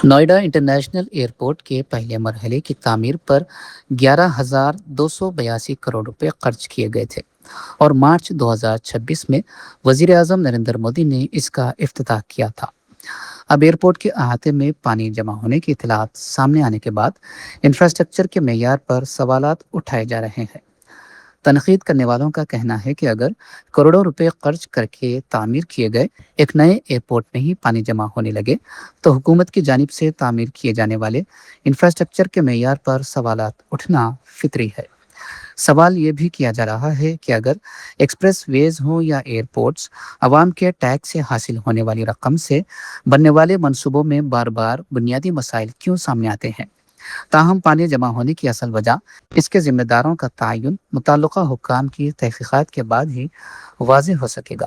Noida international airport کے پہلے مرحلے کی تعمیر پر 11,282 کروڑ روپے خرچ کیے گئے تھے اور مارچ 2026 میں وزیر اعظم نریندر مودی نے اس کا افتتاح کیا تھا۔ اب ایئرپورٹ کے احاطے میں پانی جمع ہونے کی اطلاعات سامنے آنے کے بعد انفراسٹرکچر کے معیار پر سوالات اٹھائے جا رہے ہیں۔ تنقید کرنے والوں کا کہنا ہے کہ اگر کروڑوں روپے خرچ کر کے تعمیر کیے گئے ایک نئے ایئرپورٹ میں ہی پانی جمع ہونے لگے تو حکومت کی جانب سے تعمیر کیے جانے والے انفراسٹرکچر کے معیار پر سوالات اٹھنا فطری ہے۔ سوال یہ بھی کیا جا رہا ہے کہ اگر ایکسپریس ویز ہوں یا ایئرپورٹس، عوام کے ٹیکس سے حاصل ہونے والی رقم سے بننے والے منصوبوں میں بار بار بنیادی مسائل کیوں سامنے آتے ہیں؟ تاہم پانی جمع ہونے کی اصل وجہ، اس کے ذمہ داروں کا تعین متعلقہ حکام کی تحقیقات کے بعد ہی واضح ہو سکے گا۔